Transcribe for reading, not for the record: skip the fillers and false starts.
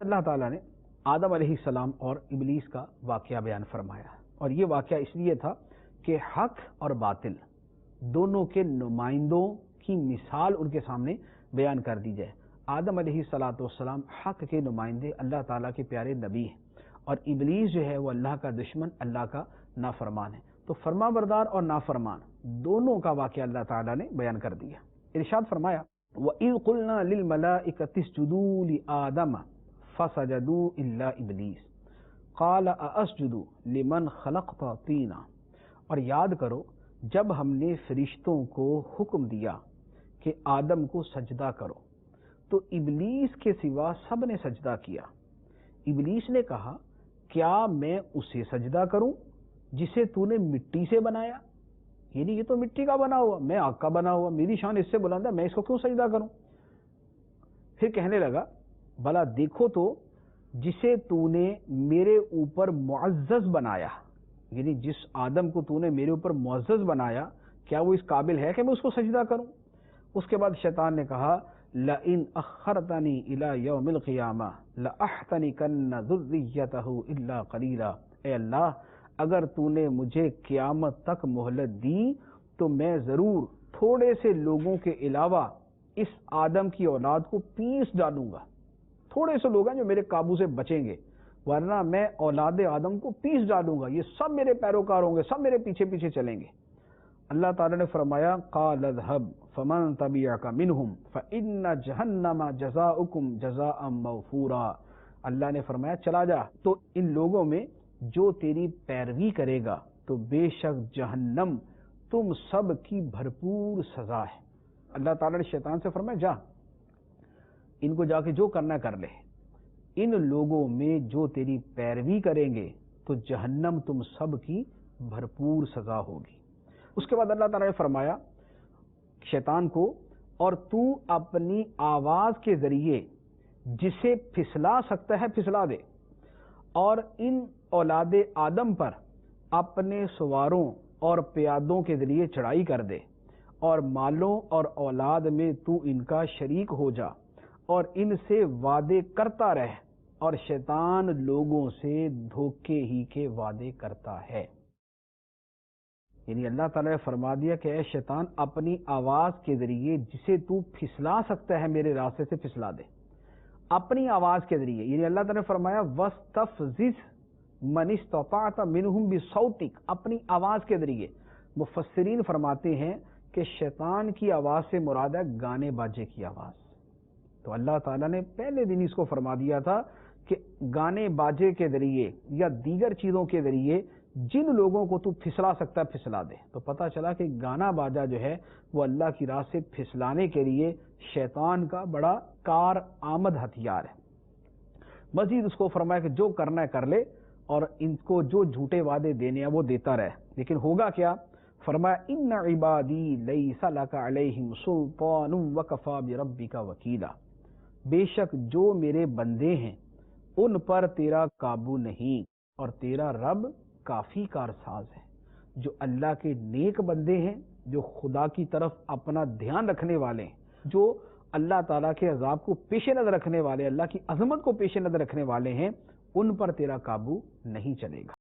اللہ تعالیٰ نے آدم علیہ السلام اور ابلیس کا واقعہ بیان فرمایا، اور یہ واقعہ اس لیے تھا کہ حق اور باطل دونوں کے نمائندوں کی مثال ان کے سامنے بیان کر دی جائے۔ آدم علیہ السلام حق کے نمائندے، اللہ تعالیٰ کے پیارے نبی ہیں، اور ابلیس جو ہے وہ اللہ کا دشمن، اللہ کا نافرمان ہے۔ تو فرما بردار اور نافرمان دونوں کا واقعہ اللہ تعالیٰ نے بیان کر دیا۔ ارشاد فرمایا وَإِذْ قُلْنَا لِلْمَلَائِكَةِ اسْجُدُوا لِآدَمَ فَسَجَدُوا إِلَّا إِبْلِيسَ قَالَ أَأَسْجُدُ لِمَنْ خَلَقْتَ طِينًا۔ اور یاد کرو جب ہم نے فرشتوں کو حکم دیا کہ آدم کو سجدہ کرو، تو ابلیس کے سوا سب نے سجدہ کیا۔ ابلیس نے کہا کیا میں اسے سجدہ کروں جسے تو نے مٹی سے بنایا؟ یعنی یہ تو مٹی کا بنا ہوا، میں آگ کا بنا ہوا، میری شان اس سے بلند ہے، میں اس کو کیوں سجدہ کروں؟ پھر کہنے لگا بھلا دیکھو تو جسے تو نے میرے اوپر معزز بنایا، یعنی جس آدم کو تو نے میرے اوپر معزز بنایا، کیا وہ اس قابل ہے کہ میں اس کو سجدہ کروں؟ اس کے بعد شیطان نے کہا لَإِنْ أَخَّرْتَنِي إِلَى يَوْمِ الْقِيَامَةِ لَأَحْتَنِكَنَّ ذُرِّيَّتَهُ إِلَّا قَلِيلًا۔ اے اللہ اگر تو نے مجھے قیامت تک مہلت دی تو میں ضرور تھوڑے سے لوگوں کے علاوہ اس آدم کی اولاد کو پیس ڈالوں گا۔ تھوڑے سے لوگ ہیں جو میرے قابو سے بچیں گے، ورنہ میں اولاد آدم کو پیس ڈالوں گا، یہ سب میرے پیروکار ہوں گے، سب میرے پیچھے پیچھے چلیں گے۔ اللہ تعالیٰ نے فرمایا قال اذهب فمن تبعك منهم فإن جہنم جزاؤكم جزاء موفورا۔ اللہ نے فرمایا چلا جا، تو ان لوگوں میں جو تیری پیروی کرے گا تو بے شک جہنم تم سب کی بھرپور سزا ہے۔ اللہ تعالیٰ نے شیطان سے فرمایا جا ان کو جا کے جو کرنا کر لے، ان لوگوں میں جو تیری پیروی کریں گے تو جہنم تم سب کی بھرپور سزا ہوگی۔ اس کے بعد اللہ تعالیٰ نے فرمایا شیطان کو اور تو اپنی آواز کے ذریعے جسے پھسلا سکتا ہے پھسلا دے، اور ان اولاد آدم پر اپنے سواروں اور پیادوں کے ذریعے چڑھائی کر دے، اور مالوں اور اولاد میں تو ان کا شریک ہو جا اور ان سے وعدے کرتا رہ، اور شیطان لوگوں سے دھوکے ہی کے وعدے کرتا ہے۔ یعنی اللہ تعالیٰ نے فرما دیا کہ اے شیطان اپنی آواز کے ذریعے جسے تو پھسلا سکتا ہے میرے راستے سے پھسلا دے، اپنی آواز کے ذریعے۔ یعنی اللہ تعالیٰ نے فرمایا وَاسْتَفْزِزْ مَنِ اسْتَطَعْتَ مِنْهُمْ بِصَوْتِكَ، اپنی آواز کے ذریعے۔ مفسرین فرماتے ہیں کہ شیطان کی آواز سے مراد ہے گانے باجے کی آواز۔ تو اللہ تعالیٰ نے پہلے دن اس کو فرما دیا تھا کہ گانے باجے کے ذریعے یا دیگر چیزوں کے ذریعے جن لوگوں کو تو پھسلا سکتا ہے پھسلا دے۔ تو پتہ چلا کہ گانا باجا جو ہے وہ اللہ کی راہ سے پھسلانے کے لیے شیطان کا بڑا کار آمد ہتھیار ہے۔ مزید اس کو فرمایا کہ جو کرنا ہے کر لے، اور ان کو جو جھوٹے وعدے دینے ہیں وہ دیتا رہے، لیکن ہوگا کیا؟ فرمایا ان عبادی لیس لک علیہم سلطان وکفی بربک وکیلا، بے شک جو میرے بندے ہیں ان پر تیرا قابو نہیں، اور تیرا رب کافی کارساز ہے۔ جو اللہ کے نیک بندے ہیں، جو خدا کی طرف اپنا دھیان رکھنے والے ہیں، جو اللہ تعالیٰ کے عذاب کو پیش نظر رکھنے والے، اللہ کی عظمت کو پیش نظر رکھنے والے ہیں، ان پر تیرا قابو نہیں چلے گا۔